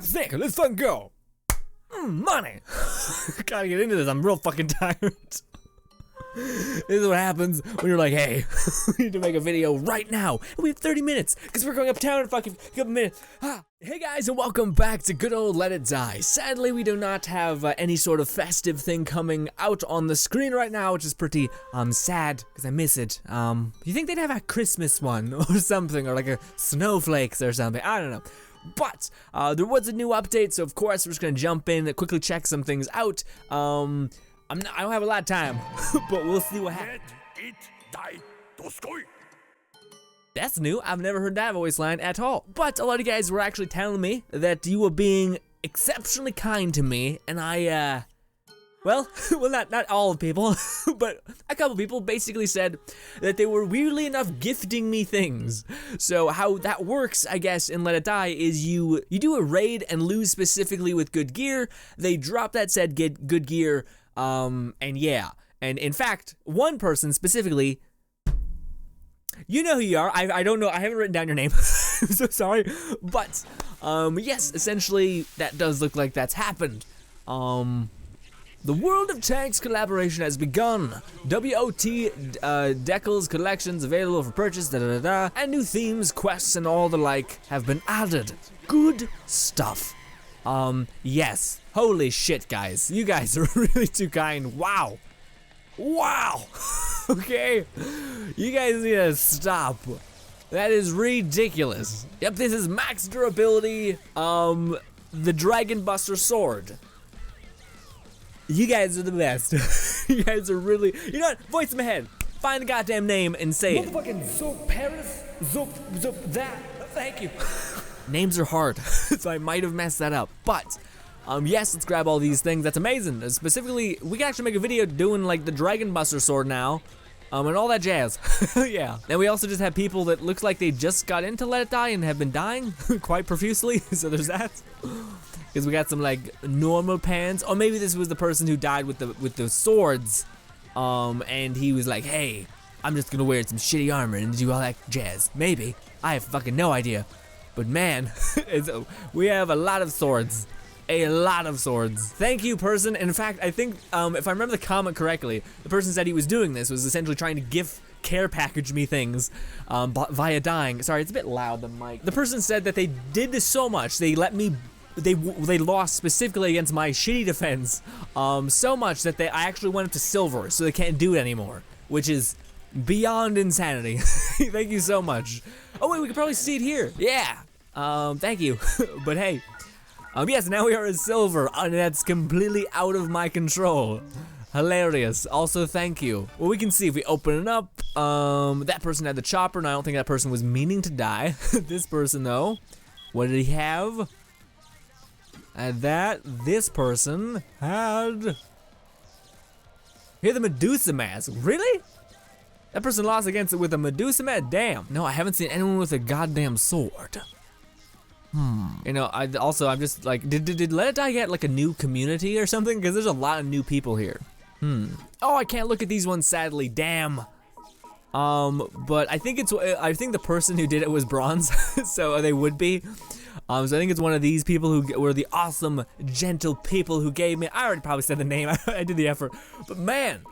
Sick, let's fucking go. Money. Gotta get into this, I'm real fucking tired. This is what happens when you're like, hey, we need to make a video right now. And we have 30 minutes, because we're going uptown in a fucking couple minutes. Hey guys, and welcome back to good old Let It Die. Sadly, we do not have any sort of festive thing coming out on the screen right now, which is pretty sad, because I miss it. You think they'd have a Christmas one or something, or like a snowflakes or something, I don't know. But there was a new update, so of course we're just gonna jump in and quickly check some things out. I don't have a lot of time, but we'll see what happens. Let it die. That's new. I've never heard that voice line at all. But a lot of you guys were actually telling me that you were being exceptionally kind to me, and well, not all people, but a couple people basically said that they were weirdly enough gifting me things. So how that works, I guess, in Let It Die is you do a raid and lose specifically with good gear. They drop that said good gear, and yeah. And in fact, one person specifically, you know who you are. I don't know. I haven't written down your name. I'm so sorry. But yes, essentially that does look like that's happened. The World of Tanks collaboration has begun. WOT decals collections available for purchase, and new themes, quests, and all the like have been added. Good stuff. Yes. Holy shit, guys. You guys are really too kind. Wow. Wow. Okay. You guys need to stop. That is ridiculous. Yep, this is max durability, the Dragon Buster sword. You guys are the best. You guys are really, you know what, voice in my head. Find the goddamn name and say it. Motherfucking Zoop Paris, Zoop that, thank you. Names are hard, so I might have messed that up. But, yes, let's grab all these things, that's amazing. Specifically, we can actually make a video doing like the Dragon Buster sword now. And all that jazz. Yeah. Then we also just have people that looks like they just got into Let It Die and have been dying quite profusely, so there's that. Because we got some like normal pants, or maybe this was the person who died with the swords, and he was like, hey, I'm just gonna wear some shitty armor and do all that jazz. Maybe. I have fucking no idea. But man, we have a lot of swords. A lot of swords. Thank you, person. In fact, I think, if I remember the comment correctly, the person said he was doing this, was essentially trying to gift care package me things via dying. Sorry, it's a bit loud, the mic. The person said that they did this so much, they let me, they lost specifically against my shitty defense, so much that I actually went up to silver, so they can't do it anymore, which is beyond insanity. Thank you so much. Oh wait, we can probably see it here. Yeah, thank you. But hey, yes, now we are at silver, and that's completely out of my control. Hilarious. Also, thank you. Well, we can see if we open it up, that person had the chopper, and I don't think that person was meaning to die. This person, though, what did he have? This person had... Here, the Medusa mask. Really? That person lost against it with a Medusa mask? Damn. No, I haven't seen anyone with a goddamn sword. You know, I'm just like, did Let It Die get like a new community or something? Because there's a lot of new people here. Oh, I can't look at these ones, sadly, damn. But I think the person who did it was bronze, so they would be. So I think it's one of these people who were the awesome, gentle people who gave me, I already probably said the name, I did the effort. But man,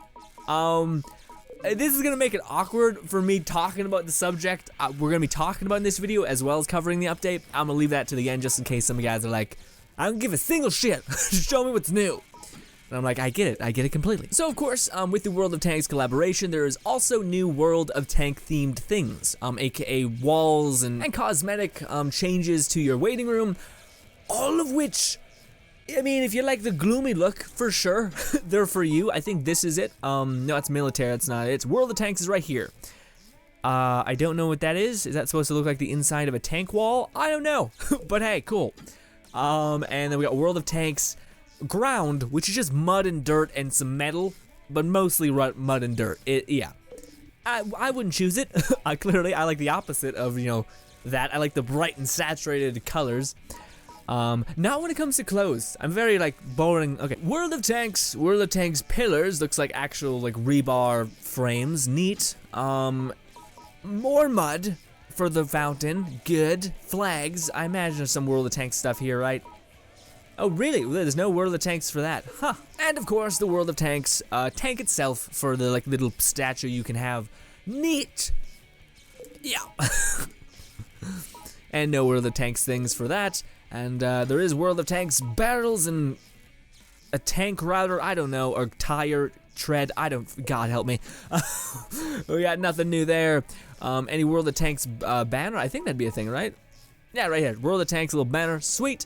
this is gonna make it awkward for me talking about the subject we're gonna be talking about in this video, as well as covering the update. I'm gonna leave that to the end just in case some of you guys are like, I don't give a single shit, just show me what's new. And I'm like, I get it completely. So of course, with the World of Tanks collaboration, there is also new World of Tank themed things, aka walls and cosmetic changes to your waiting room, all of which, I mean, if you like the gloomy look, for sure, they're for you. I think this is it. No, it's military, it's not it. It's World of Tanks is right here. I don't know what that is. Is that supposed to look like the inside of a tank wall? I don't know, but hey, cool. And then we got World of Tanks ground, which is just mud and dirt and some metal, but mostly mud and dirt. Yeah. I wouldn't choose it. I like the opposite of, you know, that. I like the bright and saturated colors. Not when it comes to clothes. I'm very like boring. Okay, World of Tanks pillars looks like actual like rebar frames. Neat. More mud. for the fountain. Good. Flags. I imagine there's some World of Tanks stuff here, right? Oh, really? There's no World of Tanks for that. Huh. And of course, the World of Tanks tank itself for the like little statue you can have. Neat. Yeah. And no World of Tanks things for that. And there is World of Tanks barrels and a tank router, I don't know, or tire tread, I don't, God help me. We got nothing new there. Any World of Tanks banner, I think that'd be a thing, right? Yeah, right here, World of Tanks, little banner, sweet.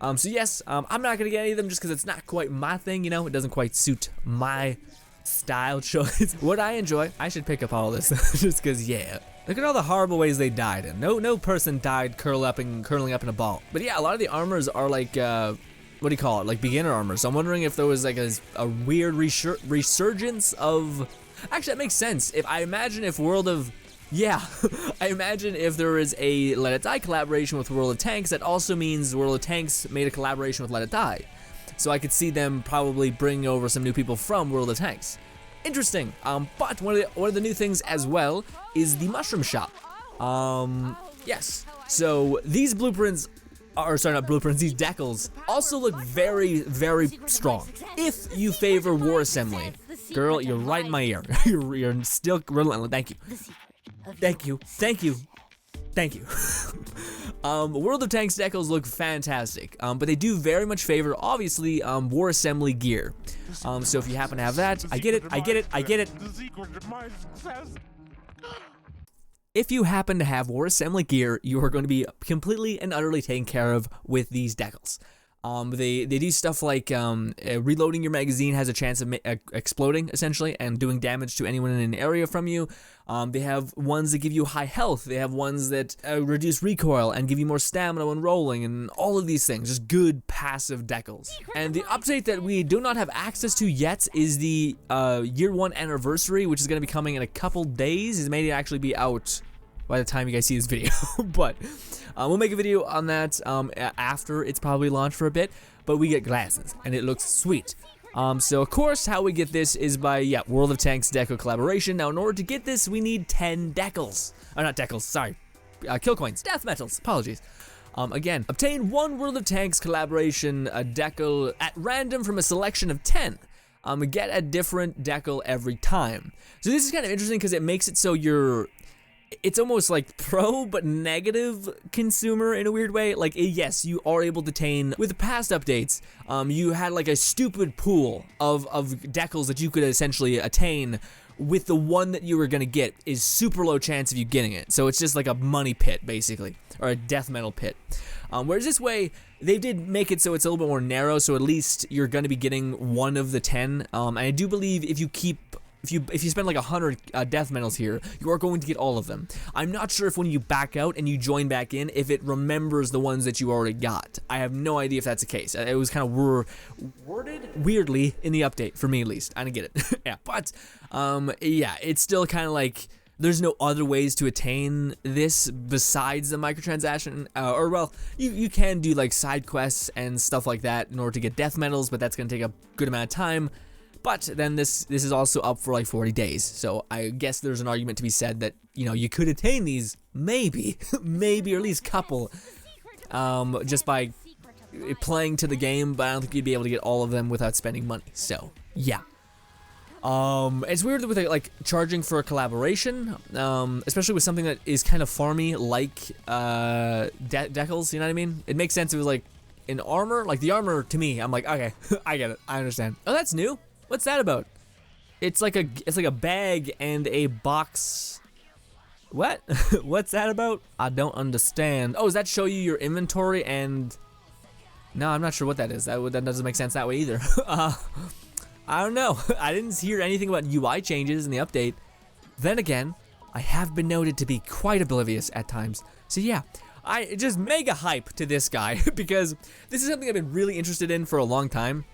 So yes, I'm not gonna get any of them just because it's not quite my thing, you know, it doesn't quite suit my style choice. What I enjoy, I should pick up all this, just because, yeah. Look at all the horrible ways they died in. No person died curling up in a ball. But yeah, a lot of the armors are like, what do you call it? Like beginner armor. So I'm wondering if there was like a weird resurgence of. Actually, that makes sense. I imagine if there is a Let It Die collaboration with World of Tanks, that also means World of Tanks made a collaboration with Let It Die. So I could see them probably bringing over some new people from World of Tanks. Interesting. But one of the new things as well is the mushroom shop. Yes. So these blueprints. Sorry, not blueprints, these decals also look very, very strong. If you favor War Assembly, girl, you're right in my ear. you're still relentless. Thank you. Thank you. Thank you. Thank you. World of Tanks decals look fantastic, but they do very much favor, obviously, War Assembly gear. So if you happen to have that, I get it. If you happen to have War Assembly gear, you are going to be completely and utterly taken care of with these decals. They do stuff like reloading your magazine has a chance of exploding, essentially, and doing damage to anyone in an area from you. They have ones that give you high health. They have ones that reduce recoil and give you more stamina when rolling, and all of these things. Just good passive decals. And the update that we do not have access to yet is the year 1 anniversary, which is going to be coming in a couple days. It may actually be out by the time you guys see this video, but we'll make a video on that after it's probably launched for a bit. But we get glasses, and it looks sweet. So of course, how we get this is by World of Tanks decal collaboration. Now, in order to get this, we need 10 decals. Not decals, sorry, kill coins, death metals. Apologies. Again, obtain 1 World of Tanks collaboration decal at random from a selection of 10. Get a different decal every time. So this is kind of interesting because it makes it so it's almost like pro but negative consumer in a weird way. Like, yes, you are able to attain, with the past updates, you had like a stupid pool of decals that you could essentially attain. With the one that you were gonna get is super low chance of you getting it. So it's just like a money pit, basically, or a death metal pit. Whereas this way, they did make it so it's a little bit more narrow, so at least you're gonna be getting 1 of the 10. And I do believe if you spend like 100 death metals here, you are going to get all of them. I'm not sure if when you back out and you join back in, if it remembers the ones that you already got. I have no idea if that's the case. It was kind of worded weirdly in the update, for me at least. I didn't get it. Yeah, but it's still kind of like there's no other ways to attain this besides the microtransaction. Or well, you can do like side quests and stuff like that in order to get death metals, but that's going to take a good amount of time. But then this is also up for like 40 days, so I guess there's an argument to be said that, you know, you could attain these, maybe, or at least couple, just by playing to the game, but I don't think you'd be able to get all of them without spending money, so, yeah. It's weird with like charging for a collaboration, especially with something that is kind of farmy, like decals, you know what I mean? It makes sense if it was like in armor, like the armor to me, I'm like, okay, I get it, I understand. Oh, that's new. What's that about? It's like a bag and a box. What? What's that about? I don't understand. Oh, does that show you your inventory and? No, I'm not sure what that is. That doesn't make sense that way either. I don't know. I didn't hear anything about UI changes in the update. Then again, I have been noted to be quite oblivious at times. So yeah, I just mega hype to this guy because this is something I've been really interested in for a long time.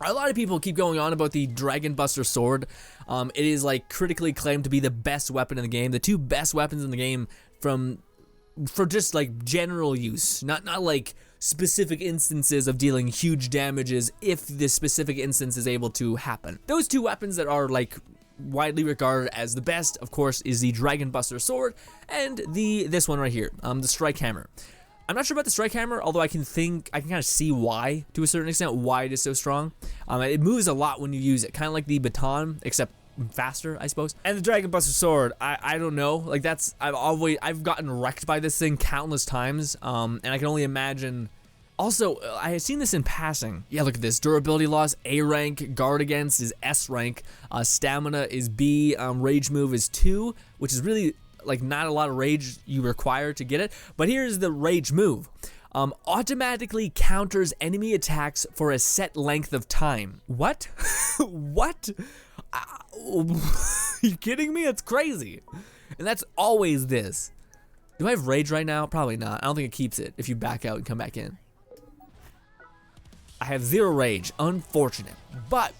A lot of people keep going on about the Dragon Buster sword. It is like critically acclaimed to be the best weapon in the game. The 2 best weapons in the game for just like general use, not like specific instances of dealing huge damages if this specific instance is able to happen. Those 2 weapons that are like widely regarded as the best, of course, is the Dragon Buster Sword and this one right here, the Strike Hammer. I'm not sure about the Strike Hammer, although I can kind of see why, to a certain extent, why it is so strong. It moves a lot when you use it, kind of like the baton, except faster, I suppose. And the Dragon Buster Sword, I don't know, like I've gotten wrecked by this thing countless times, and I can only imagine. Also, I had seen this in passing. Yeah, look at this. Durability loss, A rank. Guard against is S rank. Stamina is B. Rage move is 2, which is really like not a lot of rage you require to get it. But here's the rage move. Automatically counters enemy attacks for a set length of time. What? What? Are you kidding me? That's crazy. And that's always this. Do I have rage right now? Probably not. I don't think it keeps it if you back out and come back in. I have 0 rage, unfortunate. But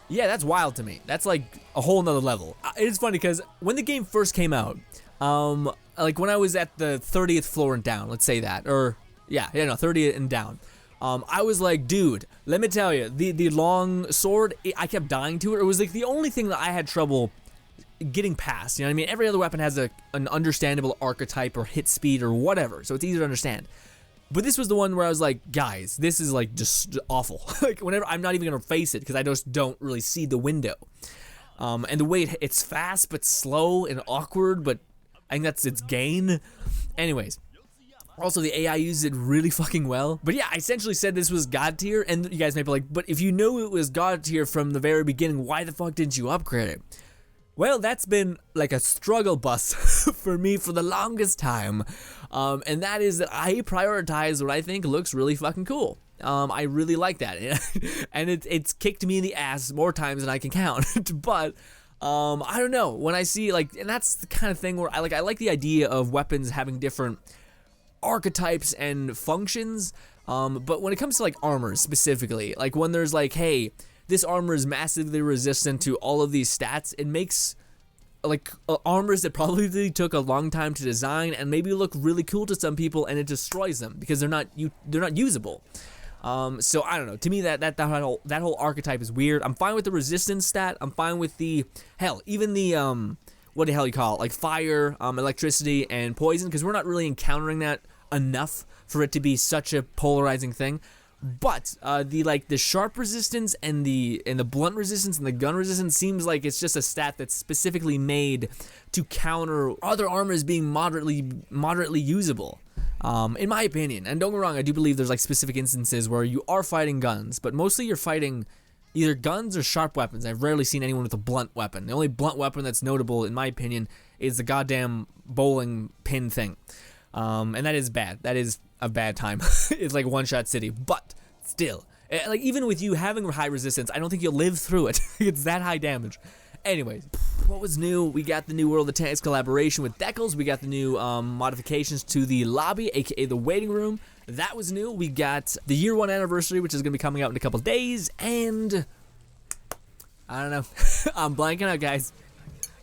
yeah, that's wild to me. That's like a whole nother level. It's funny because when the game first came out, like when I was at the 30th floor and down, let's say that, or yeah, no, 30th and down. I was like, dude, let me tell you, the long sword, I kept dying to it. It was like the only thing that I had trouble getting past. You know what I mean? Every other weapon has an understandable archetype or hit speed or whatever, so it's easy to understand. But this was the one where I was like, guys, this is like just awful. Like whenever I'm not even gonna face it because I just don't really see the window. And the way it's fast but slow and awkward, but I think that's its gain. Anyways, also the AI uses it really fucking well. But yeah, I essentially said this was God tier, and you guys may be like, but if you know it was God tier from the very beginning, why the fuck didn't you upgrade it? Well, that's been like a struggle bus for me for the longest time, and that is that I prioritize what I think looks really fucking cool. I really like that, and it's kicked me in the ass more times than I can count. But I don't know, when I see like, and that's the kind of thing where I like the idea of weapons having different archetypes and functions. But when it comes to like armors specifically, like when there's like, hey, this armor is massively resistant to all of these stats, it makes like armors that probably took a long time to design and maybe look really cool to some people, and it destroys them because they're not usable. So I don't know. To me, that whole archetype is weird. I'm fine with the resistance stat. I'm fine with the even the what the hell you call it, like fire, electricity, and poison, because we're not really encountering that enough for it to be such a polarizing thing. But the sharp resistance and the blunt resistance and the gun resistance seems like it's just a stat that's specifically made to counter other armors being moderately usable, in my opinion. And don't get me wrong, I do believe there's like specific instances where you are fighting guns, but mostly you're fighting either guns or sharp weapons. I've rarely seen anyone with a blunt weapon. The only blunt weapon that's notable, in my opinion, is the goddamn bowling pin thing. And that is bad. That is a bad time. It's like one-shot city, but still, like even with you having high resistance, I don't think you'll live through it. It's that high damage. Anyways, what was new? We got the new World of Tanks collaboration with decals. We got the new modifications to the lobby, aka the waiting room. That was new. We got the year 1 anniversary, which is going to be coming out in a couple days, and I don't know. I'm blanking out, guys.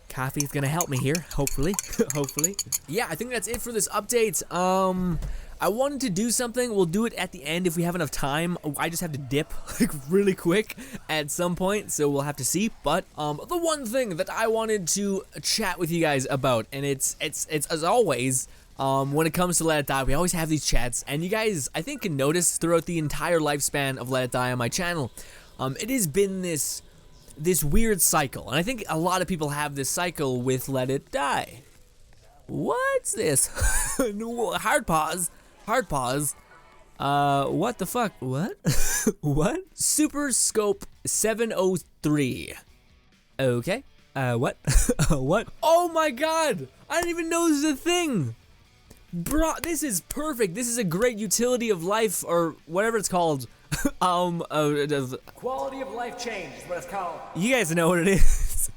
Coffee's gonna help me here, hopefully. Hopefully. Yeah, I think that's it for this update. I wanted to do something. We'll do it at the end if we have enough time. I just have to dip like really quick at some point, so we'll have to see. But the one thing that I wanted to chat with you guys about, and it's as always, when it comes to Let It Die, we always have these chats, and you guys, I think, can notice throughout the entire lifespan of Let It Die on my channel, it has been this weird cycle, and I think a lot of people have this cycle with Let It Die. What's this? Hard pause. What the fuck? What? What? Super Scope 703. Okay. What? What? Oh my god! I didn't even know this was a thing! Bro, this is perfect. This is a great utility of life, or whatever it's called. Quality of life change is what it's called. You guys know what it is.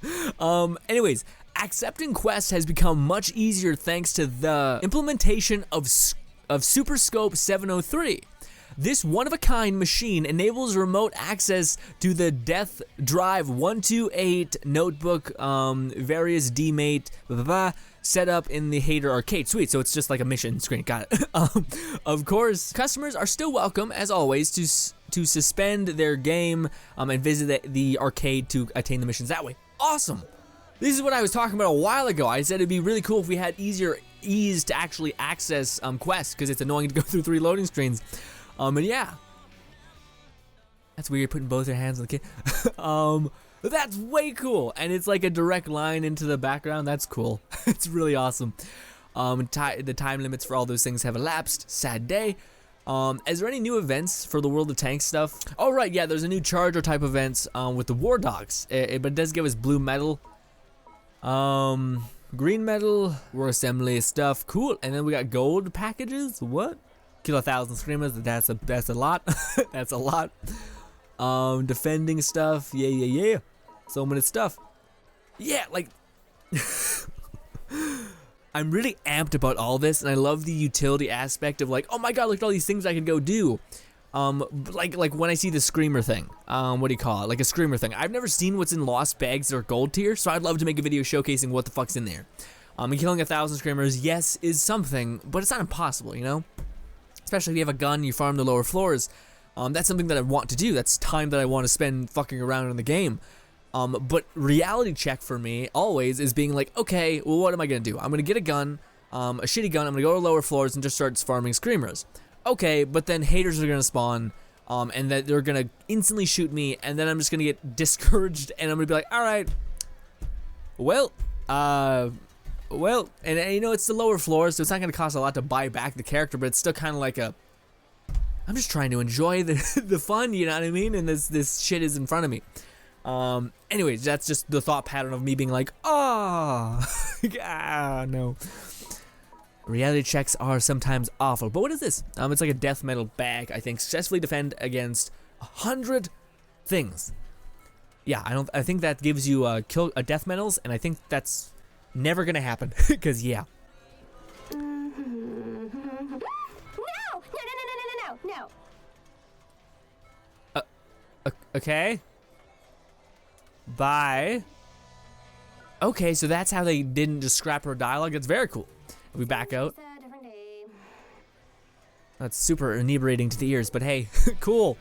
Anyways, accepting quests has become much easier thanks to the implementation of Super Scope 703. This one-of-a-kind machine enables remote access to the Death Drive 128 notebook, various D-mate, blah, blah, blah, set up in the Hater arcade. Sweet, so it's just like a mission screen. Got it. Of course, customers are still welcome, as always, to suspend their game and visit the arcade to attain the missions that way. Awesome. This is what I was talking about a while ago. I said it'd be really cool if we had ease to actually access quests, because it's annoying to go through 3 loading screens. And yeah. That's weird, putting both your hands on the kid. That's way cool, and it's like a direct line into the background. That's cool. It's really awesome. The time limits for all those things have elapsed. Sad day. Is there any new events for the World of Tanks stuff? Oh right, yeah, there's a new charger type events with the War Dogs, but it does give us blue metal, green metal, war assembly stuff. Cool, and then we got gold packages. What? Kill 1,000 screamers. That's a lot. That's a lot. Defending stuff. Yeah. So many stuff. Yeah, like I'm really amped about all this, and I love the utility aspect of like, oh my god, look at all these things I can go do. Like when I see the screamer thing, what do you call it? Like a screamer thing. I've never seen what's in lost bags or gold tier, so I'd love to make a video showcasing what the fuck's in there. And killing 1,000 screamers, yes, is something, but it's not impossible, you know? Especially if you have a gun, you farm the lower floors. That's something that I want to do. That's time that I want to spend fucking around in the game. But reality check for me always is being like, okay, well, what am I gonna do? I'm gonna get a gun, a shitty gun. I'm gonna go to lower floors and just start farming screamers. Okay, but then haters are gonna spawn, and that they're gonna instantly shoot me, and then I'm just gonna get discouraged, and I'm gonna be like, all right, well, and you know, it's the lower floors, so it's not gonna cost a lot to buy back the character, but it's still kind of like a, I'm just trying to enjoy the fun, you know what I mean? And this shit is in front of me. Anyways, that's just the thought pattern of me being like, no. Reality checks are sometimes awful. But what is this? It's like a death metal bag, I think. Successfully defend against 100 things. Yeah, I think that gives you death metals, and I think that's never gonna happen. Cause yeah. No. Okay. Bye. Okay, so that's how they didn't just scrap her dialogue. That's very cool. We back out. That's super inebriating to the ears, but hey, cool.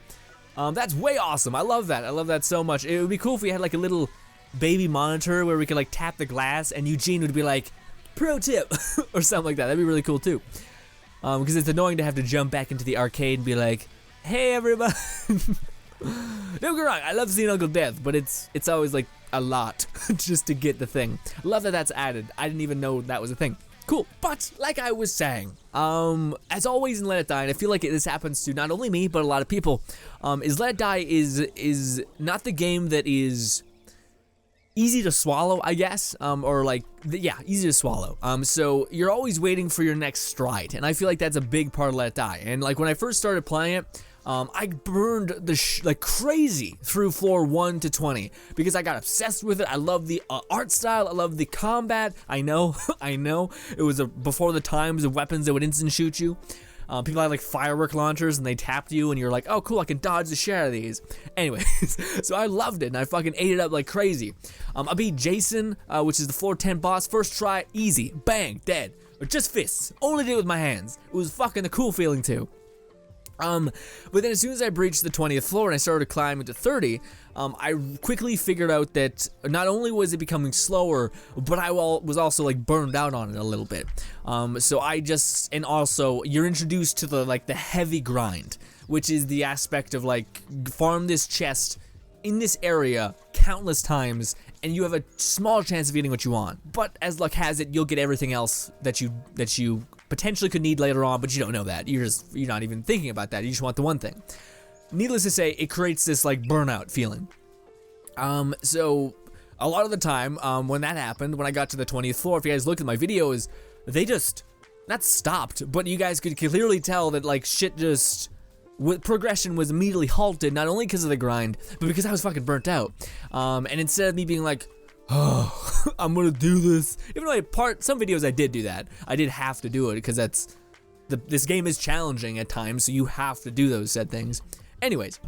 That's way awesome. I love that. I love that so much. It would be cool if we had like a little baby monitor where we could like tap the glass and Eugene would be like, pro tip, or something like that. That'd be really cool too. Because it's annoying to have to jump back into the arcade and be like, hey everybody. Don't get me wrong, I love seeing Uncle Death, but it's always like a lot just to get the thing. Love that that's added. I didn't even know that was a thing. Cool, but like I was saying, as always in Let It Die, and I feel like this happens to not only me, but a lot of people, is Let It Die is not the game that is easy to swallow, I guess, or like, yeah, easy to swallow. So you're always waiting for your next stride, and I feel like that's a big part of Let It Die. And like when I first started playing it, I burned like crazy through floor 1 to 20 because I got obsessed with it. I love the art style. I love the combat. I know, I know. It was before the times of weapons that would instant shoot you. People had like firework launchers and they tapped you and you're like, oh cool, I can dodge the shit out of these. Anyways, so I loved it and I fucking ate it up like crazy. I beat Jason, which is the floor 10 boss. First try, easy, bang, dead. Or just fists. Only did it with my hands. It was fucking a cool feeling too. But then as soon as I breached the 20th floor and I started climbing to 30, I quickly figured out that not only was it becoming slower, but I was also like burned out on it a little bit. So and also you're introduced to the heavy grind, which is the aspect of like farm this chest in this area countless times and you have a small chance of getting what you want. But as luck has it, you'll get everything else that you potentially could need later on, but you don't know that. You're not even thinking about that. You just want the one thing. Needless to say, it creates this like burnout feeling. So a lot of the time, when that happened, when I got to the 20th floor, if you guys look at my videos, they just not stopped, but you guys could clearly tell that like shit just progression was immediately halted, not only because of the grind, but because I was fucking burnt out. And instead of me being like, oh, I'm gonna do this. Even though some videos I did do that. I did have to do it because this game is challenging at times, so you have to do those said things. Anyways,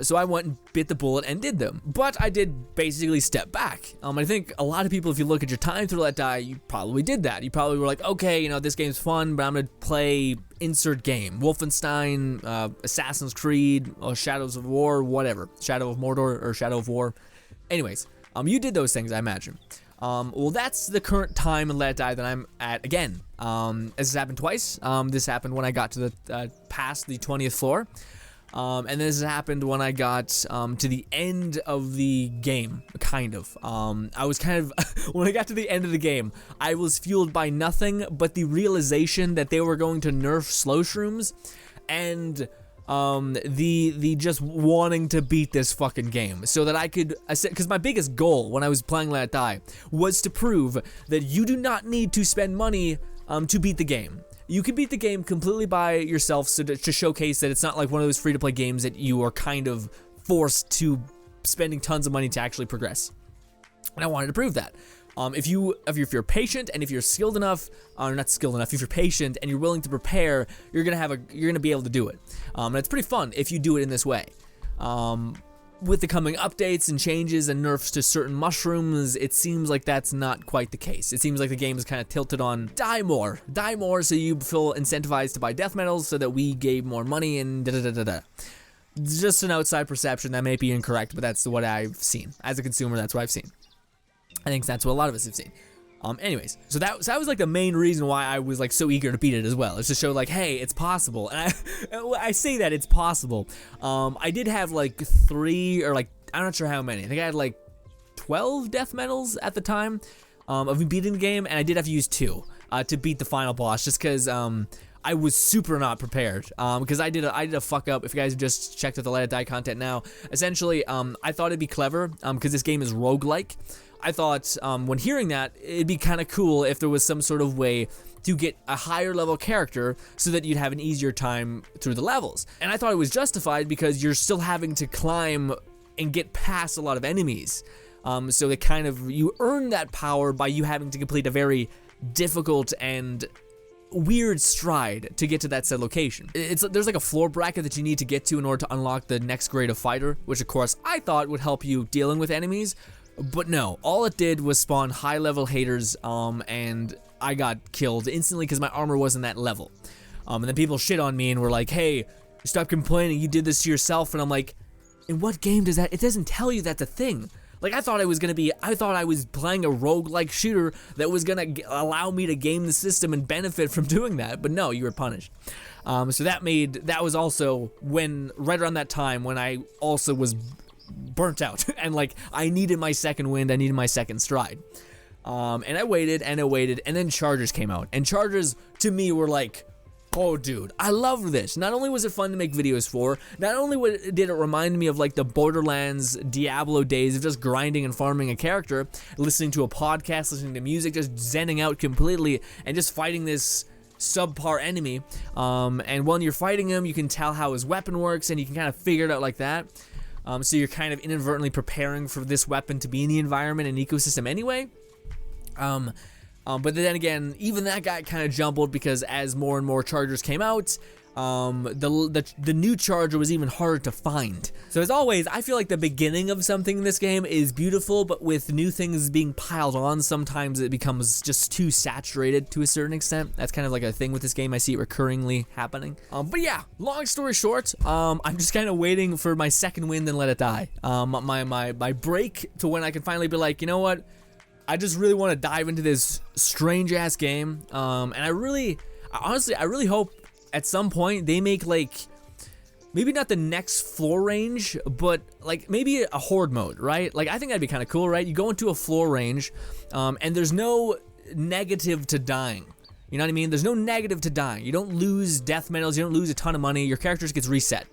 so I went and bit the bullet and did them, but I did basically step back. I think a lot of people, if you look at your time through Let Die, you probably did that. You probably were like, okay, you know, this game's fun, but I'm gonna play insert game, Wolfenstein, Assassin's Creed, or Shadows of War, whatever, Shadow of Mordor or Shadow of War. Anyways. You did those things, I imagine. Well, that's the current time in Let It Die that I'm at again. This has happened twice. This happened when I got to the past the 20th floor. And this happened when I got to the end of the game, kind of. I was kind of, when I got to the end of the game, I was fueled by nothing but the realization that they were going to nerf slow shrooms, and the just wanting to beat this fucking game so that I could, because my biggest goal when I was playing Let It Die was to prove that you do not need to spend money to beat the game. You can beat the game completely by yourself, so to showcase that it's not like one of those free-to-play games that you are kind of forced to spending tons of money to actually progress. And I wanted to prove that. If you're patient and if you're skilled enough, or not skilled enough, if you're patient and you're willing to prepare, you're gonna be able to do it. And it's pretty fun if you do it in this way. With the coming updates and changes and nerfs to certain mushrooms, it seems like that's not quite the case. It seems like the game is kind of tilted on die more so you feel incentivized to buy death metals so that we gave more money and da-da-da-da-da. Just an outside perception that may be incorrect, but that's what I've seen. As a consumer, that's what I've seen. I think that's what a lot of us have seen. Anyways, so that was like the main reason why I was like so eager to beat it as well. It's to show like, hey, it's possible. And I say that it's possible. I did have like 3 or like, I'm not sure how many. I think I had like 12 death metals at the time of me beating the game, and I did have to use 2 to beat the final boss, just because I was super not prepared, because I did a fuck up. If you guys have just checked out the Let It Die content now, essentially, I thought it'd be clever, because this game is roguelike. I thought, when hearing that, it'd be kind of cool if there was some sort of way to get a higher level character so that you'd have an easier time through the levels. And I thought it was justified because you're still having to climb and get past a lot of enemies. So that kind of, you earn that power by you having to complete a very difficult and weird stride to get to that said location. There's like a floor bracket that you need to get to in order to unlock the next grade of fighter, which of course I thought would help you dealing with enemies. But no, all it did was spawn high-level haters, and I got killed instantly because my armor wasn't that level. And then people shit on me and were like, hey, stop complaining, you did this to yourself. And I'm like, in what game does that, it doesn't tell you that's a thing. Like, I thought I was playing a roguelike shooter that was gonna allow me to game the system and benefit from doing that, but no, you were punished. So that was also right around that time when I also was burnt out and like I needed my second wind, I needed my second stride. And I waited and then chargers came out, and chargers to me were like, oh dude, I love this. Not only was it fun to make videos for, not only did it remind me of like the Borderlands Diablo days of just grinding and farming a character, listening to a podcast, listening to music, just zenning out completely and just fighting this subpar enemy. And when you're fighting him, you can tell how his weapon works and you can kind of figure it out like that. So you're kind of inadvertently preparing for this weapon to be in the environment and ecosystem anyway. But then again, even that got kind of jumbled because as more and more chargers came out, the new charger was even harder to find. So as always, I feel like the beginning of something in this game is beautiful, but with new things being piled on, sometimes it becomes just too saturated to a certain extent. That's kind of like a thing with this game. I see it recurringly happening. But yeah, long story short, I'm just kind of waiting for my second wind and Let It Die. My break to when I can finally be like, you know what? I just really want to dive into this strange ass game. And honestly, I really hope at some point they make like, maybe not the next floor range, but like maybe a horde mode, right? Like I think that'd be kind of cool, right? You go into a floor range, and there's no negative to dying. You know what I mean? There's no negative to dying. You don't lose death metals, you don't lose a ton of money, your character just gets reset.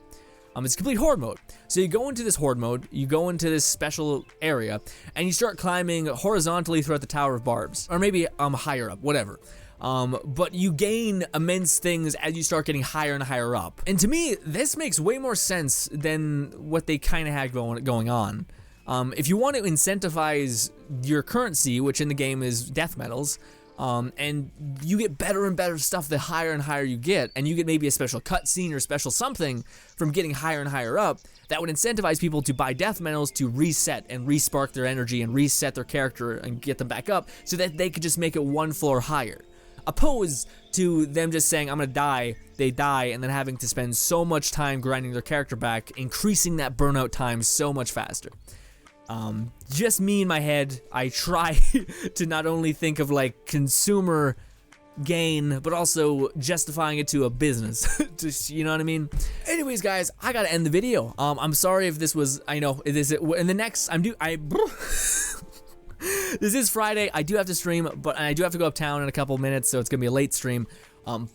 It's complete horde mode. So you go into this horde mode, you go into this special area, and you start climbing horizontally throughout the Tower of Barbs. Or maybe higher up, whatever. But you gain immense things as you start getting higher and higher up. And to me, this makes way more sense than what they kind of had going on. If you want to incentivize your currency, which in the game is death metals, and you get better and better stuff the higher and higher you get, and you get maybe a special cutscene or special something from getting higher and higher up, that would incentivize people to buy death metals to reset and respark their energy and reset their character and get them back up so that they could just make it one floor higher. Opposed to them just saying, I'm gonna die, they die, and then having to spend so much time grinding their character back, increasing that burnout time so much faster. Just me in my head, I try to not only think of like consumer gain, but also justifying it to a business. Just, you know what I mean? Anyways, guys, I gotta end the video. I'm sorry if this was, I know, this is Friday. I do have to stream, but I do have to go uptown in a couple minutes, so it's gonna be a late stream.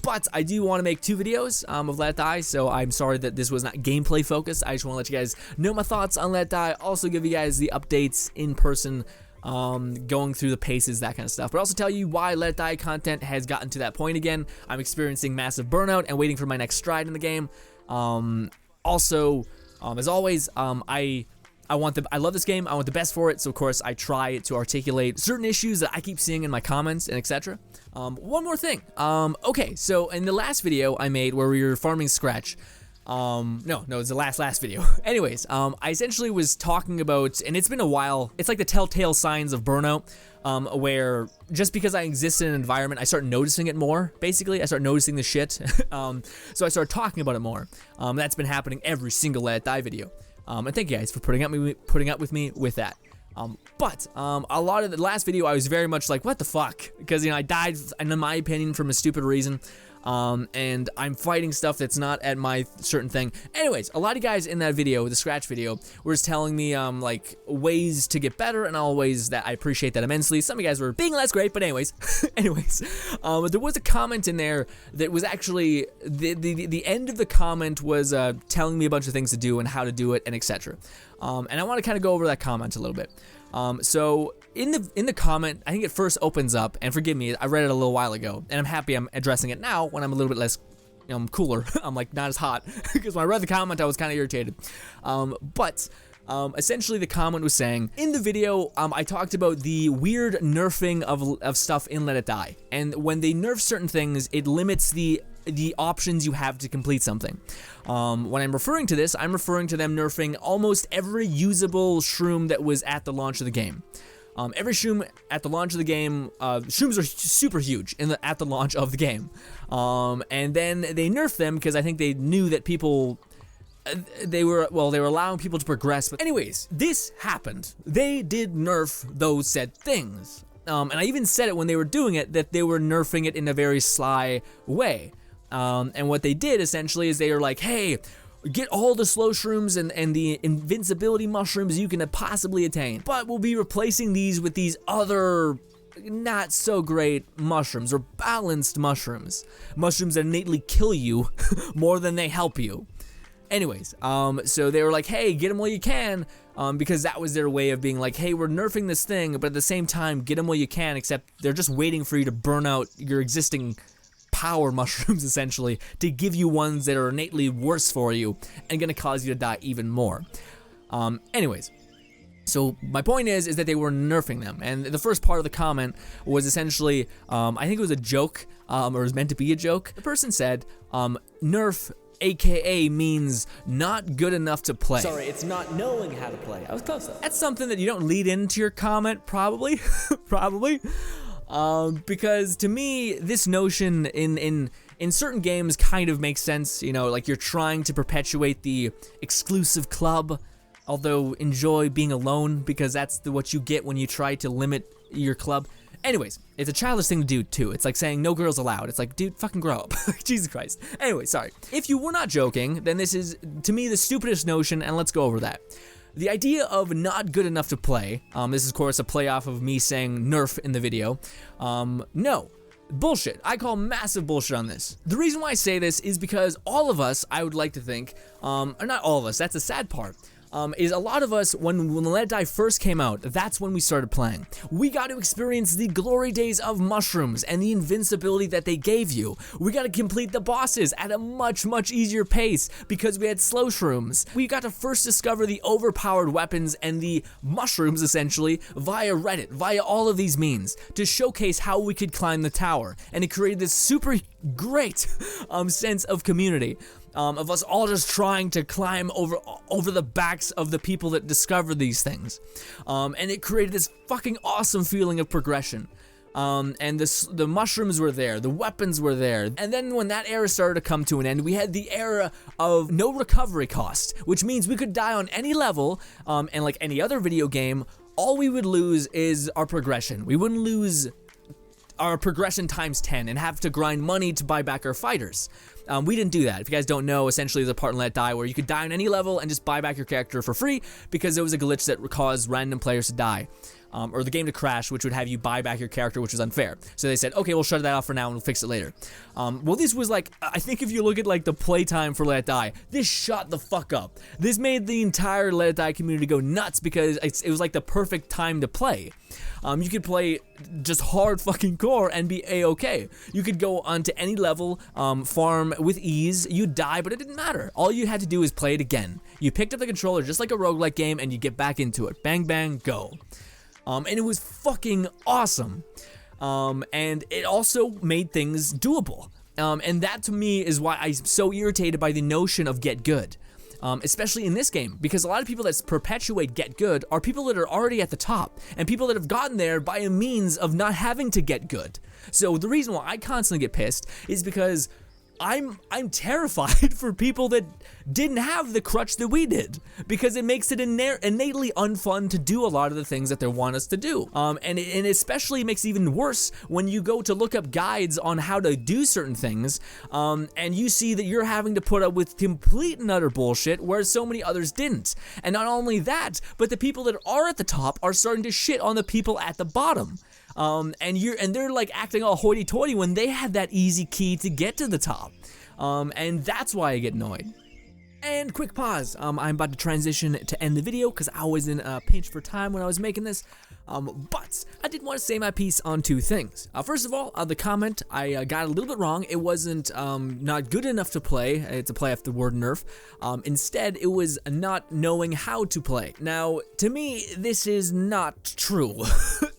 But I do want to make 2 videos of Let It Die, so I'm sorry that this was not gameplay focused. I just want to let you guys know my thoughts on Let It Die, also give you guys the updates in person, going through the paces, that kind of stuff. But also tell you why Let It Die content has gotten to that point again. I'm experiencing massive burnout and waiting for my next stride in the game. Also, as always, I love this game. I want the best for it, so of course I try to articulate certain issues that I keep seeing in my comments and etc. One more thing. Okay, so in the last video I made where we were farming Scratch, no, it's the last video. Anyways, I essentially was talking about, and it's been a while, it's like the telltale signs of burnout, where just because I exist in an environment, I start noticing it more, basically. I start noticing the shit, so I started talking about it more. That's been happening every single Let It Die video. And thank you guys for putting up with me with that. But a lot of the last video I was very much like, what the fuck? Because, you know, I died, in my opinion, from a stupid reason. And I'm fighting stuff that's not at my certain thing. Anyways, a lot of guys in that video, the Scratch video, were just telling me, like, ways to get better and all ways that I appreciate that immensely. Some of you guys were being less great, but anyways. There was a comment in there that was actually, the end of the comment was telling me a bunch of things to do and how to do it and etc. And I want to kind of go over that comment a little bit. So in the comment, I think it first opens up, and forgive me, I read it a little while ago, and I'm happy I'm addressing it now when I'm a little bit less, you know, cooler. I'm like not as hot, because when I read the comment, I was kind of irritated. Essentially the comment was saying, in the video, I talked about the weird nerfing of stuff in Let It Die, and when they nerf certain things, it limits the options you have to complete something. When I'm referring to this, I'm referring to them nerfing almost every usable shroom that was at the launch of the game. Every shroom at the launch of the game, shrooms are super huge at the launch of the game. And then they nerfed them because I think they knew that people, they were allowing people to progress. But anyways, this happened. They did nerf those said things. And I even said it when they were doing it, that they were nerfing it in a very sly way. And what they did essentially is they were like, hey, get all the slow shrooms and the invincibility mushrooms you can possibly attain, but we'll be replacing these with these other not so great mushrooms, or balanced mushrooms that innately kill you more than they help you. Anyways, so they were like, hey, get them while you can, because that was their way of being like, hey, we're nerfing this thing, but at the same time, get them while you can, except they're just waiting for you to burn out your existing power mushrooms, essentially, to give you ones that are innately worse for you and gonna cause you to die even more. Anyways, so my point is that they were nerfing them, and the first part of the comment was essentially, I think it was a joke, or it was meant to be a joke. The person said, nerf AKA means not good enough to play. Sorry, it's not knowing how to play. I was close though. That's something that you don't lead into your comment, probably, probably. Because to me, this notion in certain games kind of makes sense, you know, like you're trying to perpetuate the exclusive club, although enjoy being alone, because that's what you get when you try to limit your club. Anyways, it's a childish thing to do too. It's like saying no girls allowed. It's like, dude, fucking grow up. Jesus Christ. Anyway, sorry. If you were not joking, then this is, to me, the stupidest notion, and let's go over that. The idea of not good enough to play, this is of course a play off of me saying nerf in the video, no, bullshit. I call massive bullshit on this. The reason why I say this is because all of us, I would like to think, or not all of us, that's the sad part, is a lot of us, when Let It Die first came out, that's when we started playing. We got to experience the glory days of mushrooms and the invincibility that they gave you. We got to complete the bosses at a much, much easier pace because we had slow shrooms. We got to first discover the overpowered weapons and the mushrooms, essentially, via Reddit, via all of these means, to showcase how we could climb the tower. And it created this super great sense of community. Of us all just trying to climb over the backs of the people that discovered these things. And it created this fucking awesome feeling of progression. And the mushrooms were there, the weapons were there. And then when that era started to come to an end, we had the era of no recovery cost, which means we could die on any level, and like any other video game, all we would lose is our progression. We wouldn't lose our progression times 10 and have to grind money to buy back our fighters. We didn't do that. If you guys don't know, essentially there's a part in Let Die where you could die on any level and just buy back your character for free because there was a glitch that caused random players to die. Or the game to crash, which would have you buy back your character, which was unfair. So they said, okay, we'll shut that off for now and we'll fix it later. Well, this was like, I think if you look at like the playtime for Let It Die, this shot the fuck up. This made the entire Let It Die community go nuts because it was like the perfect time to play. You could play just hard fucking core and be a-okay. You could go onto any level, farm with ease, you'd die, but it didn't matter. All you had to do is play it again. You picked up the controller just like a roguelike game and you get back into it. Bang, bang, go. And it was fucking awesome. And it also made things doable. And that to me is why I'm so irritated by the notion of get good. Especially in this game, because a lot of people that perpetuate get good are people that are already at the top, and people that have gotten there by a means of not having to get good. So the reason why I constantly get pissed is because I'm terrified for people that didn't have the crutch that we did, because it makes it innately unfun to do a lot of the things that they want us to do. And especially makes it even worse when you go to look up guides on how to do certain things, and you see that you're having to put up with complete and utter bullshit where so many others didn't. And not only that, but the people that are at the top are starting to shit on the people at the bottom. And they're like acting all hoity-toity when they had that easy key to get to the top. And that's why I get annoyed. And quick pause, I'm about to transition to end the video because I was in a pinch for time when I was making this, but I did want to say my piece on two things. First of all, the comment, I got a little bit wrong. It wasn't not good enough to play after the word nerf. Instead, it was not knowing how to play. Now, to me, this is not true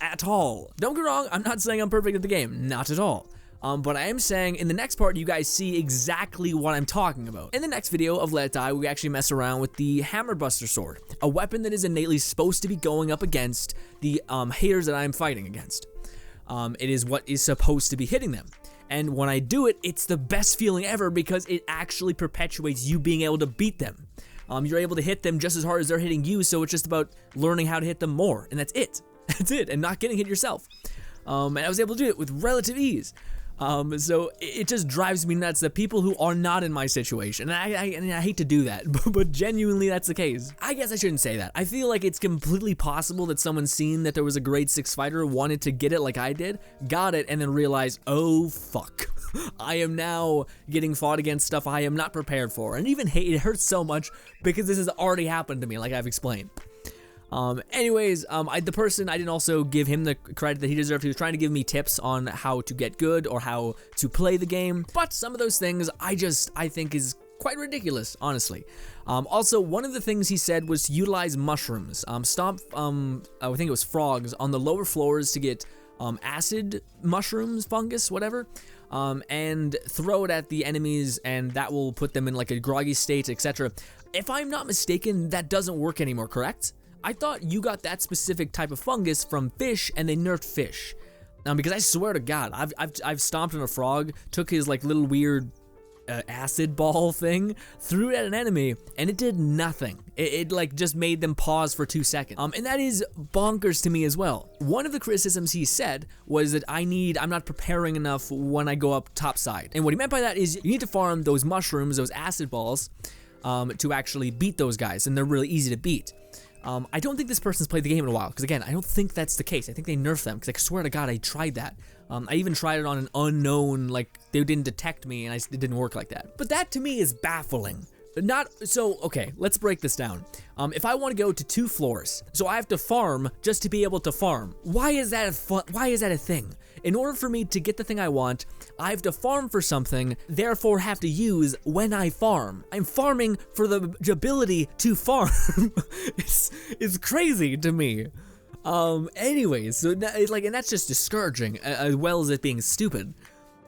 at all. Don't get wrong, I'm not saying I'm perfect at the game, not at all. But I am saying in the next part, you guys see exactly what I'm talking about. In the next video of Let It Die, we actually mess around with the Hammer Buster Sword, a weapon that is innately supposed to be going up against the haters that I'm fighting against. It is what is supposed to be hitting them. And when I do it, it's the best feeling ever because it actually perpetuates you being able to beat them. You're able to hit them just as hard as they're hitting you, so it's just about learning how to hit them more, and that's it. That's it, and not getting hit yourself. And I was able to do it with relative ease. So it just drives me nuts that people who are not in my situation, and I hate to do that, but genuinely that's the case. I guess I shouldn't say that. I feel like it's completely possible that someone's seen that there was a grade 6 fighter, wanted to get it like I did, got it, and then realized, oh fuck, I am now getting fought against stuff I am not prepared for, and even it hurts so much because this has already happened to me, like I've explained. The person, I didn't also give him the credit that he deserved. He was trying to give me tips on how to get good or how to play the game, but some of those things I think is quite ridiculous, honestly. Also, one of the things he said was to utilize mushrooms. Stomp, I think it was frogs, on the lower floors to get acid mushrooms, fungus, whatever, and throw it at the enemies, and that will put them in like a groggy state, etc. If I'm not mistaken, that doesn't work anymore, correct? I thought you got that specific type of fungus from fish, and they nerfed fish. Because I swear to God, I've stomped on a frog, took his like little weird acid ball thing, threw it at an enemy, and it did nothing. It like just made them pause for 2 seconds. And that is bonkers to me as well. One of the criticisms he said was that I'm not preparing enough when I go up topside. And what he meant by that is you need to farm those mushrooms, those acid balls, to actually beat those guys, and they're really easy to beat. I don't think this person's played the game in a while, because again, I don't think that's the case. I think they nerfed them, because I swear to God, I tried that. I even tried it on an unknown, like, they didn't detect me, and it didn't work like that. But that, to me, is baffling. Okay, let's break this down. If I want to go to 2 floors, so I have to farm just to be able to farm. Why is that a thing? In order for me to get the thing I want, I have to farm for something, therefore have to use when I farm. I'm farming for the ability to farm. It's crazy to me. Anyways, so it's like, and that's just discouraging, as well as it being stupid.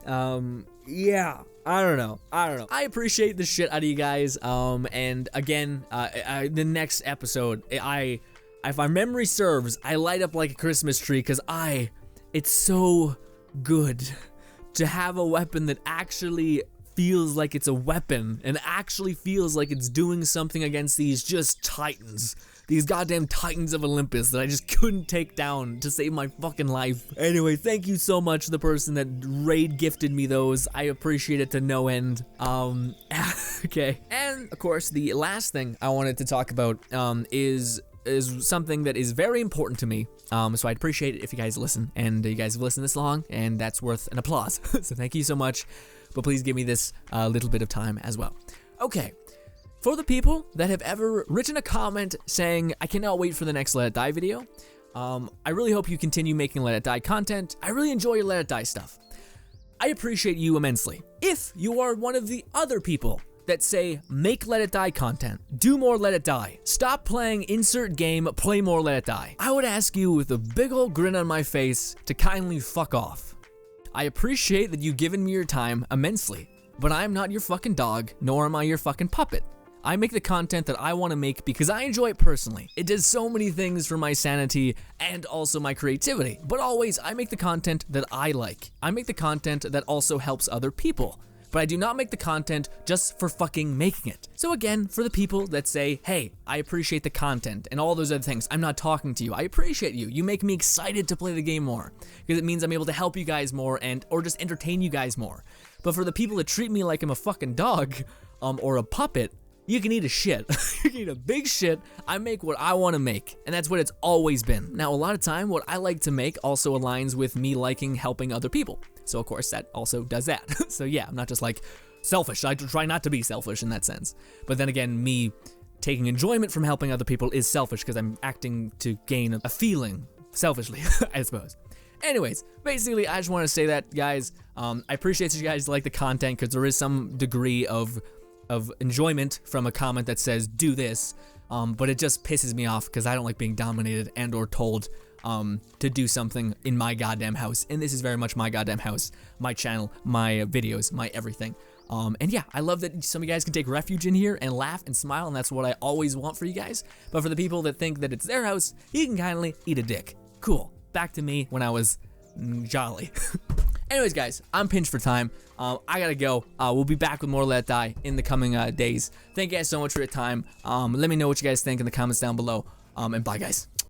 Yeah, I don't know. I appreciate the shit out of you guys. And again, the next episode, if my memory serves, I light up like a Christmas tree because I it's so good to have a weapon that actually feels like it's a weapon and actually feels like it's doing something against these just titans. These goddamn titans of Olympus that I just couldn't take down to save my fucking life. Anyway, thank you so much to the person that raid gifted me those. I appreciate it to no end. Okay. And of course, the last thing I wanted to talk about is something that is very important to me. So I'd appreciate it if you guys listen, and you guys have listened this long, and that's worth an applause. So thank you so much, but please give me this little bit of time as well. Okay, for the people that have ever written a comment saying, I cannot wait for the next Let It Die video, I really hope you continue making Let It Die content. I really enjoy your Let It Die stuff. I appreciate you immensely. If you are one of the other people that say, make Let It Die content, do more Let It Die, stop playing insert game, play more Let It Die, I would ask you with a big old grin on my face to kindly fuck off. I appreciate that you've given me your time immensely, but I'm not your fucking dog, nor am I your fucking puppet. I make the content that I want to make because I enjoy it personally. It does so many things for my sanity and also my creativity, but always I make the content that I like. I make the content that also helps other people. But I do not make the content just for fucking making it. So again, for the people that say, hey, I appreciate the content and all those other things, I'm not talking to you. I appreciate you. You make me excited to play the game more because it means I'm able to help you guys more or just entertain you guys more. But for the people that treat me like I'm a fucking dog or a puppet, you can eat a shit. You can eat a big shit. I make what I want to make, and that's what it's always been. Now, a lot of time, what I like to make also aligns with me liking helping other people. So, of course, that also does that. So, yeah, I'm not just like selfish. I try not to be selfish in that sense. But then again, me taking enjoyment from helping other people is selfish because I'm acting to gain a feeling selfishly, I suppose. Anyways, basically, I just want to say that, guys, I appreciate you guys like the content because there is some degree of enjoyment from a comment that says do this, but it just pisses me off because I don't like being dominated and or told to do something in my goddamn house, and this is very much my goddamn house, my channel, my videos, my everything. And yeah, I love that some of you guys can take refuge in here and laugh and smile, and that's what I always want for you guys. But for the people that think that it's their house, you can kindly eat a dick. Cool. Back to me when I was jolly. Anyways, guys, I'm pinched for time. I gotta go. We'll be back with more Let It Die in the coming days. Thank you guys so much for your time. Let me know what you guys think in the comments down below. And bye, guys.